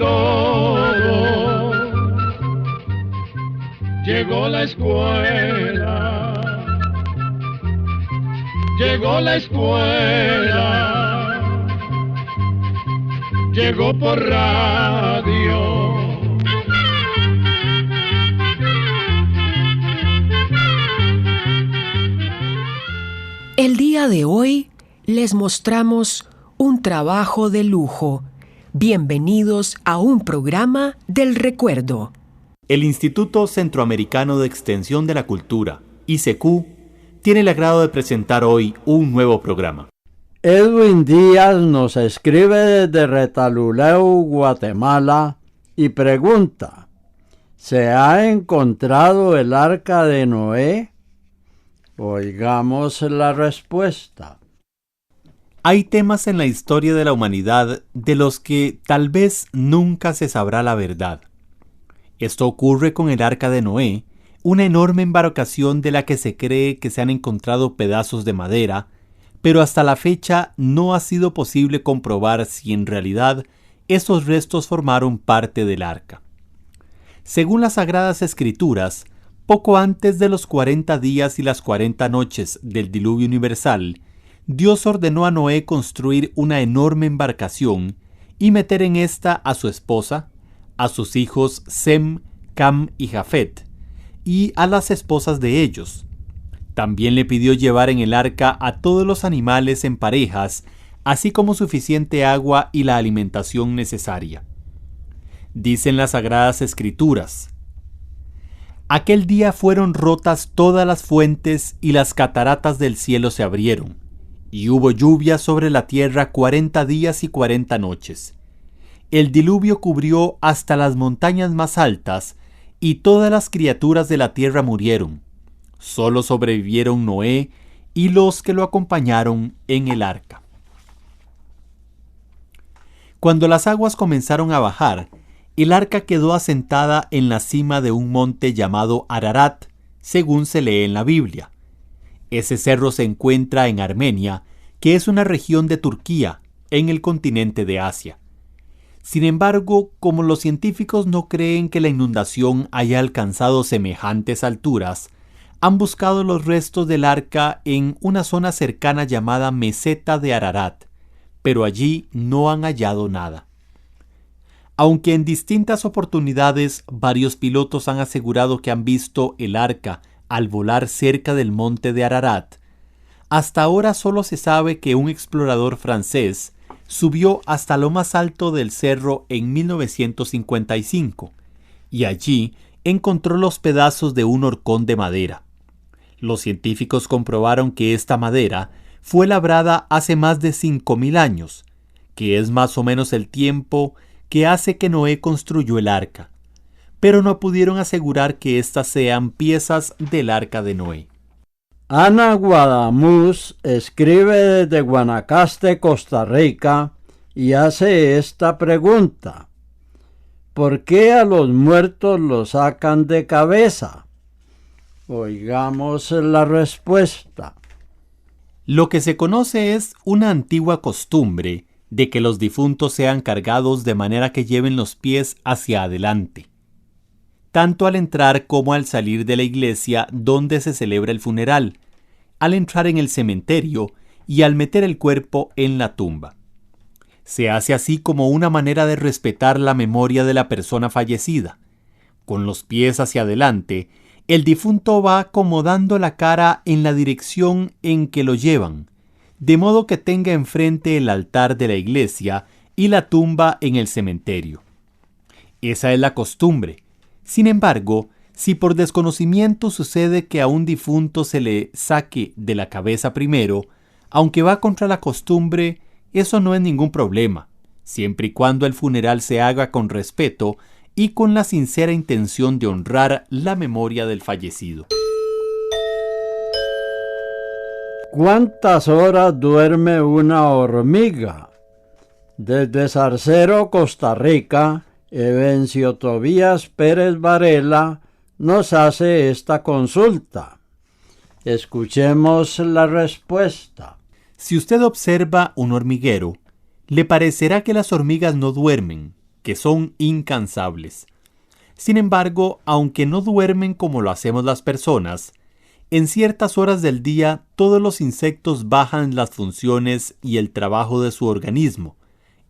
todo, llegó la escuela, llegó la escuela, llegó por radio. El día de hoy les mostramos un trabajo de lujo. Bienvenidos a un programa del recuerdo. El Instituto Centroamericano de Extensión de la Cultura, ICQ, tiene el agrado de presentar hoy un nuevo programa. Edwin Díaz nos escribe desde Retaluleu, Guatemala, y pregunta: ¿se ha encontrado el arca de Noé? Oigamos la respuesta. Hay temas en la historia de la humanidad de los que tal vez nunca se sabrá la verdad. Esto ocurre con el Arca de Noé, una enorme embarcación de la que se cree que se han encontrado pedazos de madera, pero hasta la fecha no ha sido posible comprobar si en realidad esos restos formaron parte del arca. Según las Sagradas Escrituras, poco antes de los 40 días y las 40 noches del diluvio universal, Dios ordenó a Noé construir una enorme embarcación y meter en esta a su esposa, a sus hijos Sem, Cam y Jafet, y a las esposas de ellos. También le pidió llevar en el arca a todos los animales en parejas, así como suficiente agua y la alimentación necesaria. Dicen las Sagradas Escrituras: aquel día fueron rotas todas las fuentes y las cataratas del cielo se abrieron, y hubo lluvia sobre la tierra 40 días y 40 noches. El diluvio cubrió hasta las montañas más altas, y todas las criaturas de la tierra murieron. Solo sobrevivieron Noé y los que lo acompañaron en el arca. Cuando las aguas comenzaron a bajar, el arca quedó asentada en la cima de un monte llamado Ararat, según se lee en la Biblia. Ese cerro se encuentra en Armenia, que es una región de Turquía, en el continente de Asia. Sin embargo, como los científicos no creen que la inundación haya alcanzado semejantes alturas, han buscado los restos del arca en una zona cercana llamada Meseta de Ararat, pero allí no han hallado nada. Aunque en distintas oportunidades varios pilotos han asegurado que han visto el arca al volar cerca del monte de Ararat, hasta ahora solo se sabe que un explorador francés subió hasta lo más alto del cerro en 1955 y allí encontró los pedazos de un horcón de madera. Los científicos comprobaron que esta madera fue labrada hace más de 5.000 años, que es más o menos el tiempo que hace que Noé construyó el arca, pero no pudieron asegurar que éstas sean piezas del arca de Noé. Ana Guadamuz escribe desde Guanacaste, Costa Rica, y hace esta pregunta: ¿por qué a los muertos los sacan de cabeza? Oigamos la respuesta. Lo que se conoce es una antigua costumbre de que los difuntos sean cargados de manera que lleven los pies hacia adelante, tanto al entrar como al salir de la iglesia donde se celebra el funeral, al entrar en el cementerio y al meter el cuerpo en la tumba. Se hace así como una manera de respetar la memoria de la persona fallecida. Con los pies hacia adelante, el difunto va acomodando la cara en la dirección en que lo llevan, de modo que tenga enfrente el altar de la iglesia y la tumba en el cementerio. Esa es la costumbre. Sin embargo, si por desconocimiento sucede que a un difunto se le saque de la cabeza primero, aunque va contra la costumbre, eso no es ningún problema, siempre y cuando el funeral se haga con respeto y con la sincera intención de honrar la memoria del fallecido. ¿Cuántas horas duerme una hormiga? Desde Zarcero, Costa Rica, Evencio Tobías Pérez Varela nos hace esta consulta. Escuchemos la respuesta. Si usted observa un hormiguero, le parecerá que las hormigas no duermen, que son incansables. Sin embargo, aunque no duermen como lo hacemos las personas, en ciertas horas del día todos los insectos bajan las funciones y el trabajo de su organismo,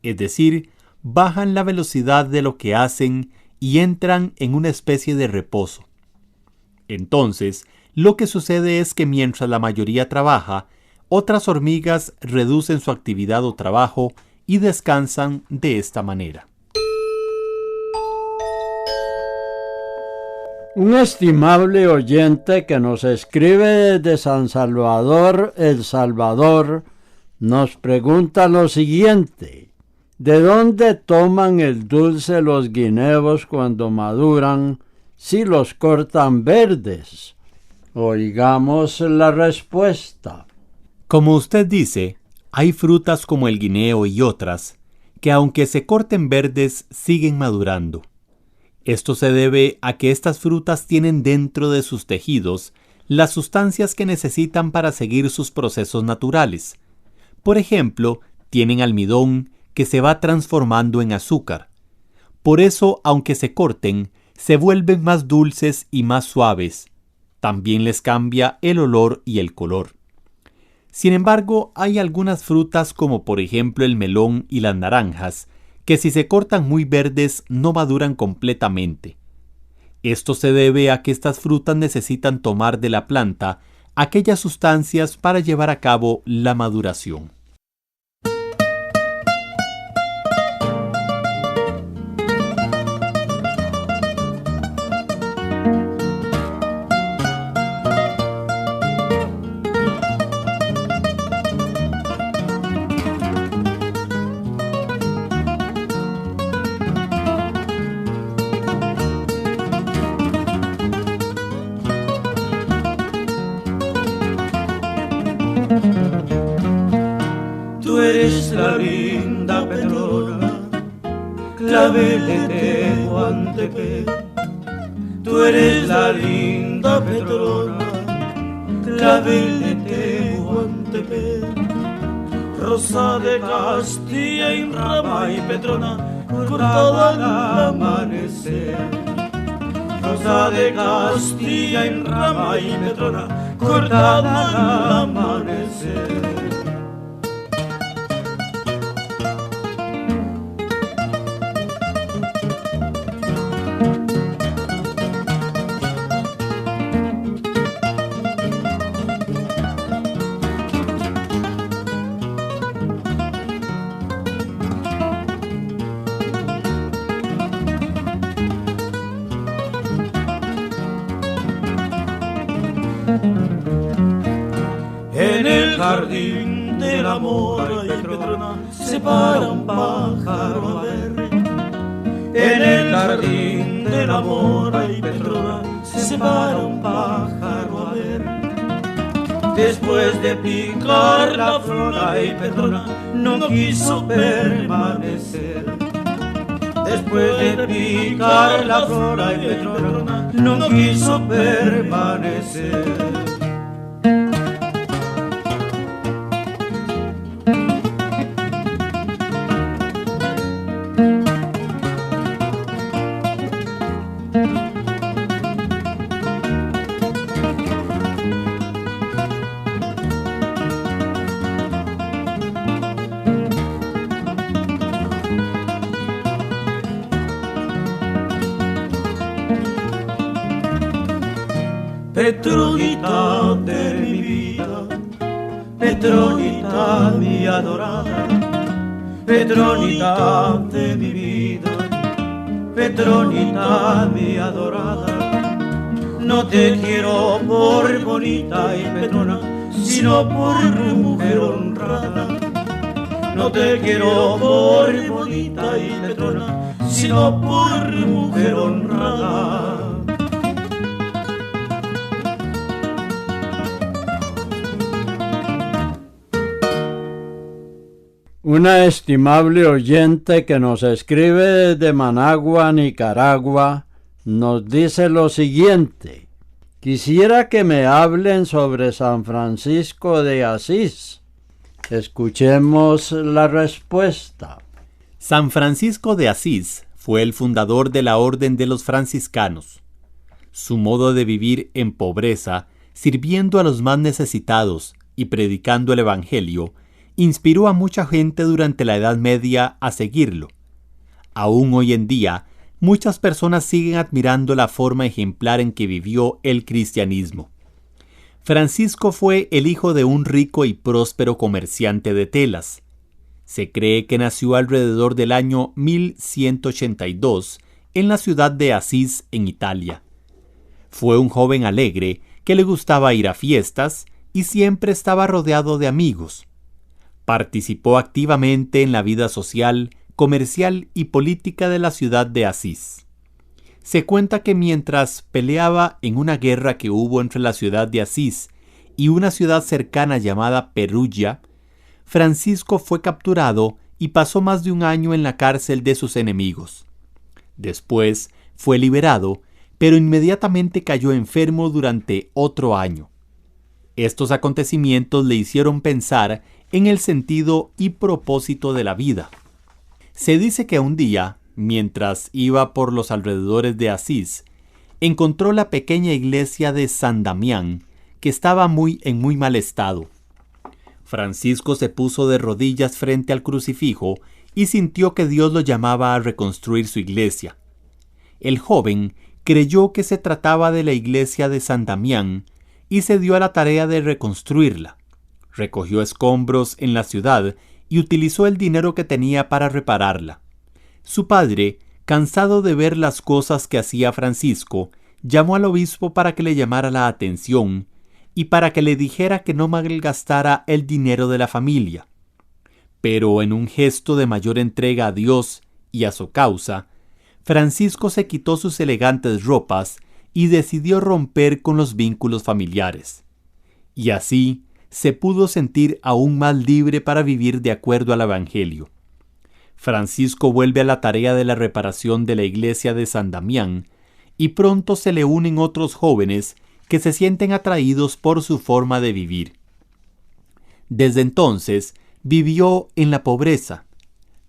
es decir, bajan la velocidad de lo que hacen y entran en una especie de reposo. Entonces, lo que sucede es que mientras la mayoría trabaja, otras hormigas reducen su actividad o trabajo y descansan de esta manera. Un estimable oyente que nos escribe desde San Salvador, El Salvador, nos pregunta lo siguiente: ¿de dónde toman el dulce los guineos cuando maduran si los cortan verdes? Oigamos la respuesta. Como usted dice, hay frutas como el guineo y otras que aunque se corten verdes siguen madurando. Esto se debe a que estas frutas tienen dentro de sus tejidos las sustancias que necesitan para seguir sus procesos naturales. Por ejemplo, tienen almidón que se va transformando en azúcar. Por eso, aunque se corten, se vuelven más dulces y más suaves. También les cambia el olor y el color. Sin embargo, hay algunas frutas como por ejemplo el melón y las naranjas, que si se cortan muy verdes no maduran completamente. Esto se debe a que estas frutas necesitan tomar de la planta aquellas sustancias para llevar a cabo la maduración. Tú eres la linda Petrona, clavel de Tehuantepec. Tú eres la linda Petrona, clavel de Tehuantepec. Rosa de Castilla y rama y Petrona, cortada al amanecer. Rosa de Castilla y rama y Petrona, cortada al amanecer. En el jardín del amor, ay Petrona, se para un pájaro a ver. En el jardín del amor, ay Petrona, se para un pájaro a ver. Después de picar la flor, ay Petrona, no quiso permanecer. Después de picar la flor, ay Petrona, no quiso permanecer. Petronita de mi vida, Petronita mi adorada, Petronita de mi vida, Petronita mi adorada. No te quiero por bonita y Petrona, sino por mujer honrada. No te quiero por bonita y Petrona, sino por mujer honrada. Una estimable oyente que nos escribe desde Managua, Nicaragua, nos dice lo siguiente: quisiera que me hablen sobre San Francisco de Asís. Escuchemos la respuesta. San Francisco de Asís fue el fundador de la Orden de los Franciscanos. Su modo de vivir en pobreza, sirviendo a los más necesitados y predicando el Evangelio, inspiró a mucha gente durante la Edad Media a seguirlo. Aún hoy en día, muchas personas siguen admirando la forma ejemplar en que vivió el cristianismo. Francisco fue el hijo de un rico y próspero comerciante de telas. Se cree que nació alrededor del año 1182 en la ciudad de Asís, en Italia. Fue un joven alegre que le gustaba ir a fiestas y siempre estaba rodeado de amigos. Participó activamente en la vida social, comercial y política de la ciudad de Asís. Se cuenta que mientras peleaba en una guerra que hubo entre la ciudad de Asís y una ciudad cercana llamada Perugia, Francisco fue capturado y pasó más de un año en la cárcel de sus enemigos. Después fue liberado, pero inmediatamente cayó enfermo durante otro año. Estos acontecimientos le hicieron pensar en el sentido y propósito de la vida. Se dice que un día, mientras iba por los alrededores de Asís, encontró la pequeña iglesia de San Damián, que estaba en muy mal estado. Francisco se puso de rodillas frente al crucifijo y sintió que Dios lo llamaba a reconstruir su iglesia. El joven creyó que se trataba de la iglesia de San Damián y se dio a la tarea de reconstruirla. Recogió escombros en la ciudad y utilizó el dinero que tenía para repararla. Su padre, cansado de ver las cosas que hacía Francisco, llamó al obispo para que le llamara la atención y para que le dijera que no malgastara el dinero de la familia. Pero en un gesto de mayor entrega a Dios y a su causa, Francisco se quitó sus elegantes ropas y decidió romper con los vínculos familiares. Y así se pudo sentir aún más libre para vivir de acuerdo al Evangelio. Francisco vuelve a la tarea de la reparación de la iglesia de San Damián y pronto se le unen otros jóvenes que se sienten atraídos por su forma de vivir. Desde entonces vivió en la pobreza.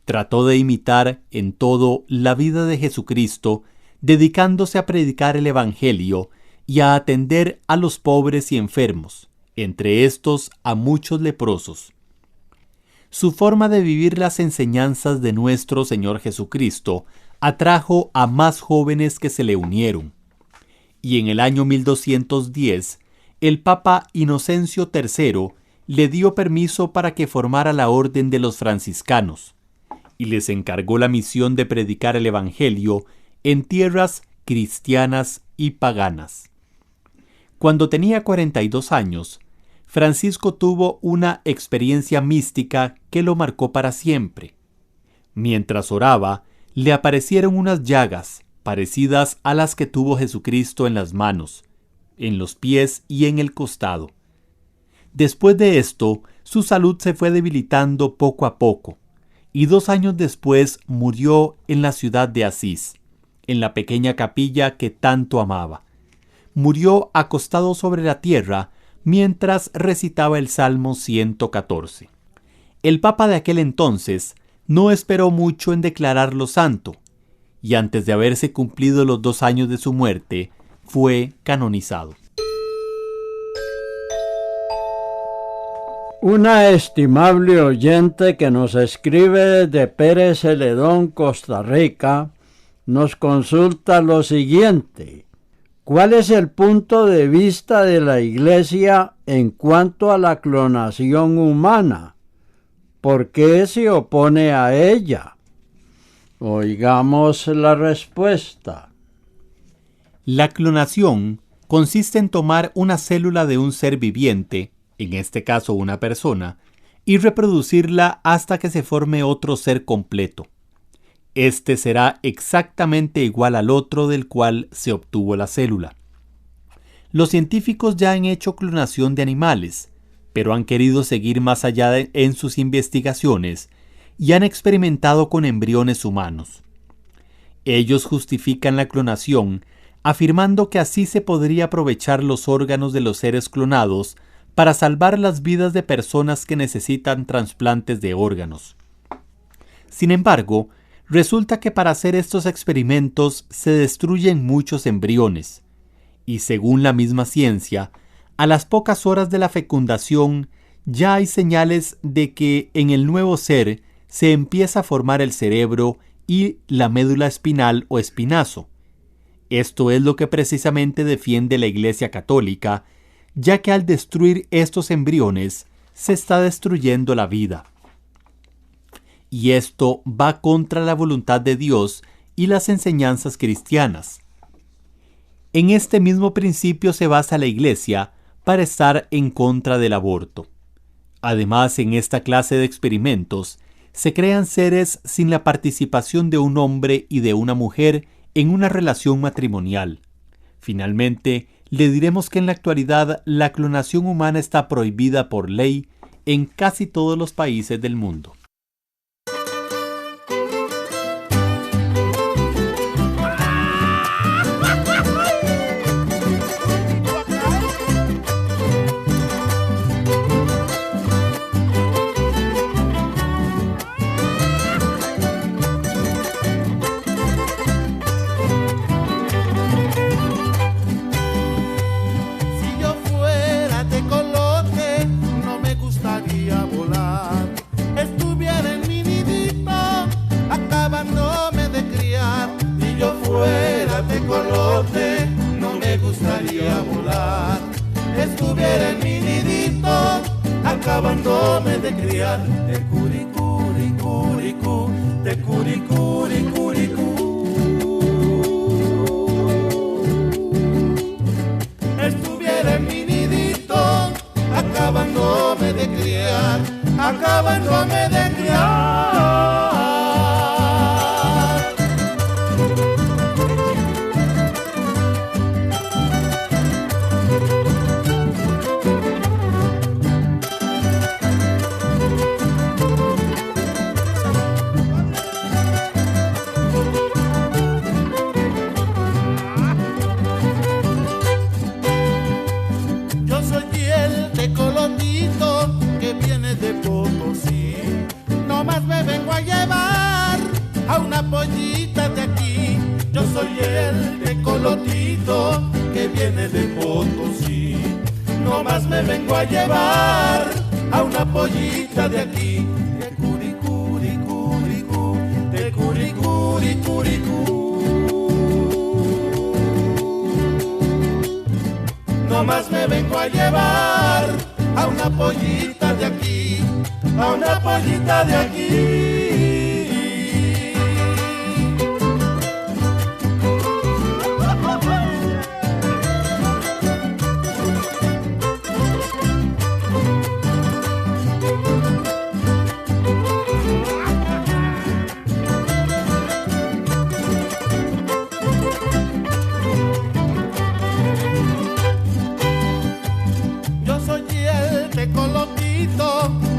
Trató de imitar en todo la vida de Jesucristo, dedicándose a predicar el Evangelio y a atender a los pobres y enfermos, entre estos a muchos leprosos. Su forma de vivir las enseñanzas de nuestro Señor Jesucristo atrajo a más jóvenes que se le unieron. Y en el año 1210, el Papa Inocencio III le dio permiso para que formara la Orden de los Franciscanos, y les encargó la misión de predicar el Evangelio en tierras cristianas y paganas. Cuando tenía 42 años, Francisco tuvo una experiencia mística que lo marcó para siempre. Mientras oraba, le aparecieron unas llagas parecidas a las que tuvo Jesucristo en las manos, en los pies y en el costado. Después de esto, su salud se fue debilitando poco a poco, y 2 años después murió en la ciudad de Asís, en la pequeña capilla que tanto amaba. Murió acostado sobre la tierra mientras recitaba el Salmo 114. El Papa de aquel entonces no esperó mucho en declararlo santo, y antes de haberse cumplido los 2 años de su muerte, fue canonizado. Una estimable oyente que nos escribe desde Pérez Celedón, Costa Rica, nos consulta lo siguiente: ¿cuál es el punto de vista de la Iglesia en cuanto a la clonación humana? ¿Por qué se opone a ella? Oigamos la respuesta. La clonación consiste en tomar una célula de un ser viviente, en este caso una persona, y reproducirla hasta que se forme otro ser completo. Este será exactamente igual al otro del cual se obtuvo la célula. Los científicos ya han hecho clonación de animales, pero han querido seguir más allá en sus investigaciones y han experimentado con embriones humanos. Ellos justifican la clonación afirmando que así se podría aprovechar los órganos de los seres clonados para salvar las vidas de personas que necesitan trasplantes de órganos. Sin embargo, resulta que para hacer estos experimentos se destruyen muchos embriones, y según la misma ciencia, a las pocas horas de la fecundación ya hay señales de que en el nuevo ser se empieza a formar el cerebro y la médula espinal o espinazo. Esto es lo que precisamente defiende la Iglesia Católica, ya que al destruir estos embriones se está destruyendo la vida. Y esto va contra la voluntad de Dios y las enseñanzas cristianas. En este mismo principio se basa la Iglesia para estar en contra del aborto. Además, en esta clase de experimentos se crean seres sin la participación de un hombre y de una mujer en una relación matrimonial. Finalmente, le diremos que en la actualidad la clonación humana está prohibida por ley en casi todos los países del mundo. Estuviera en mi nidito, acabándome de criar. Te curicuricuricú, te curicuricuricú. Estuviera en mi nidito, acabándome de criar, acabándome de criar. Pollita de aquí, yo soy el tecolotito que viene de Potosí. No más me vengo a llevar a una pollita de aquí. Te curicuricuricú, te curicuricuricú. No más me vengo a llevar a una pollita de aquí, a una pollita de aquí.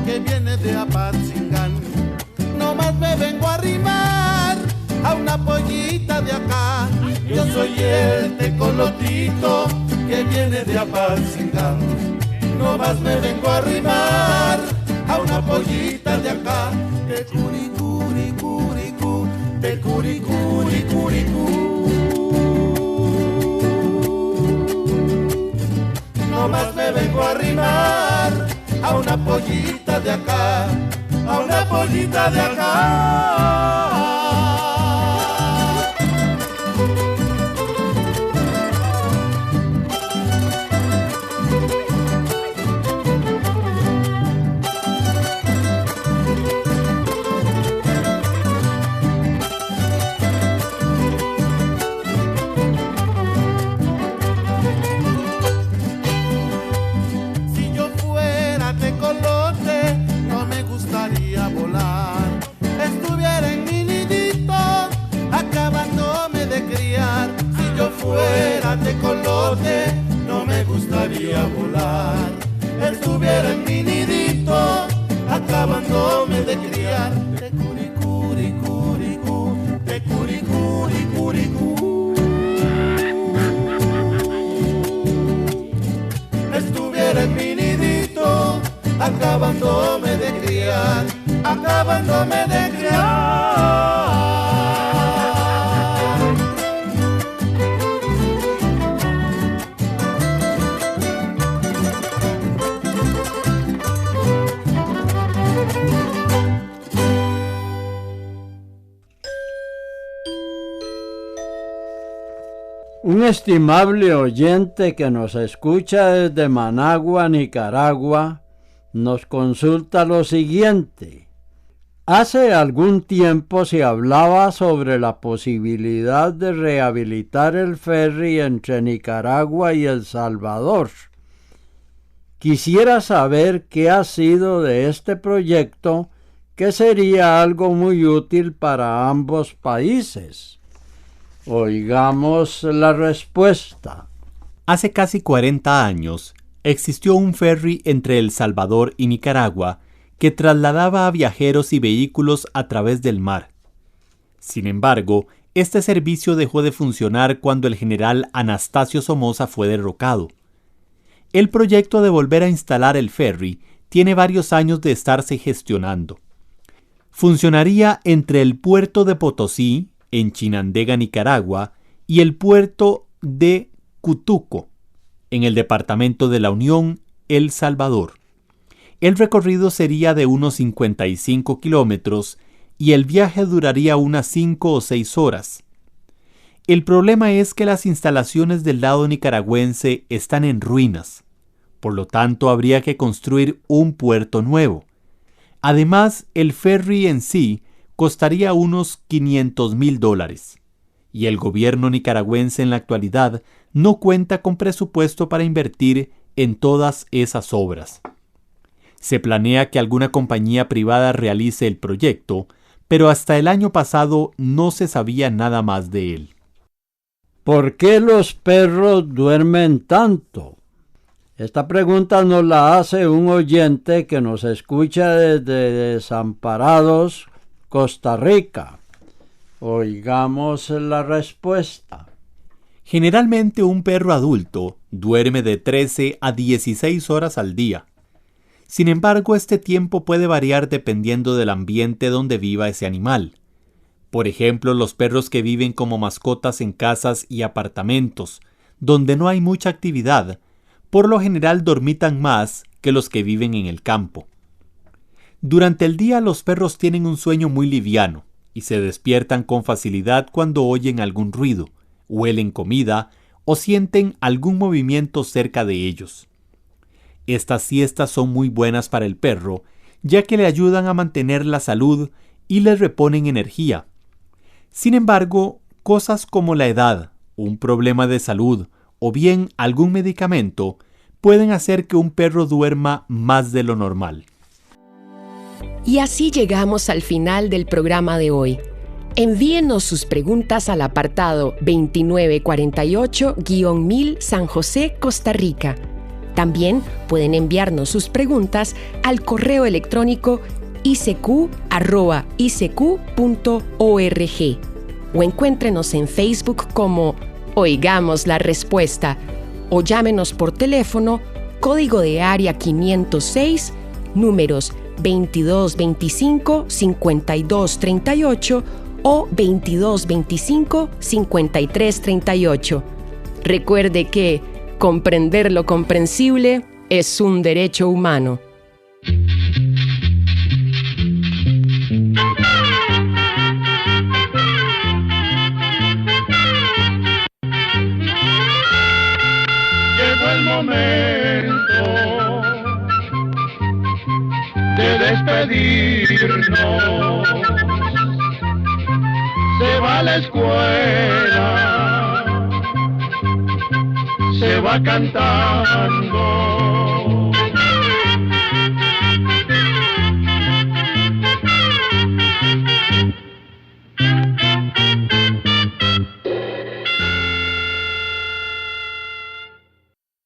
Que viene de Apatzingán. No más me vengo a arrimar a una pollita de acá. Yo soy el tecolotito que viene de Apatzingán. No más me vengo a arrimar a una pollita de acá. Te curicuricuricú, te curicuricuricú. No más me vengo a arrimar a una pollita de acá, a una pollita de acá. Fuera tecolote, no me gustaría volar. Estuviera en mi nidito, acabándome de criar. Te curicuricuricú, te curicuricuricú. Estuviera en mi nidito, acabándome de criar, acabándome de criar. Un estimable oyente que nos escucha desde Managua, Nicaragua, nos consulta lo siguiente. Hace algún tiempo se hablaba sobre la posibilidad de rehabilitar el ferry entre Nicaragua y El Salvador. Quisiera saber qué ha sido de este proyecto, que sería algo muy útil para ambos países. Oigamos la respuesta. Hace casi 40 años existió un ferry entre El Salvador y Nicaragua que trasladaba a viajeros y vehículos a través del mar. Sin embargo, este servicio dejó de funcionar cuando el general Anastasio Somoza fue derrocado. El proyecto de volver a instalar el ferry tiene varios años de estarse gestionando. Funcionaría entre el puerto de Potosí, en Chinandega, Nicaragua, y el puerto de Cutuco, en el departamento de La Unión, El Salvador. El recorrido sería de unos 55 kilómetros y el viaje duraría unas 5 o 6 horas. El problema es que las instalaciones del lado nicaragüense están en ruinas. Por lo tanto, habría que construir un puerto nuevo. Además, el ferry en sí costaría unos $500,000, y el gobierno nicaragüense en la actualidad no cuenta con presupuesto para invertir en todas esas obras. Se planea que alguna compañía privada realice el proyecto, pero hasta el año pasado no se sabía nada más de él. ¿Por qué los perros duermen tanto? Esta pregunta nos la hace un oyente que nos escucha desde Desamparados, Costa Rica. Oigamos la respuesta. Generalmente un perro adulto duerme de 13 a 16 horas al día. Sin embargo, este tiempo puede variar dependiendo del ambiente donde viva ese animal. Por ejemplo, los perros que viven como mascotas en casas y apartamentos, donde no hay mucha actividad, por lo general dormitan más que los que viven en el campo. Durante el día los perros tienen un sueño muy liviano y se despiertan con facilidad cuando oyen algún ruido, huelen comida o sienten algún movimiento cerca de ellos. Estas siestas son muy buenas para el perro, ya que le ayudan a mantener la salud y le reponen energía. Sin embargo, cosas como la edad, un problema de salud o bien algún medicamento pueden hacer que un perro duerma más de lo normal. Y así llegamos al final del programa de hoy. Envíenos sus preguntas al apartado 2948-1000 San José, Costa Rica. También pueden enviarnos sus preguntas al correo electrónico icq@icq.org o encuéntrenos en Facebook como Oigamos la Respuesta o llámenos por teléfono, código de área 506, números 2225-5238 o 2225-5338. Recuerde que comprender lo comprensible es un derecho humano. Llegó el momento de despedirnos. Se va a la escuela, se va cantando.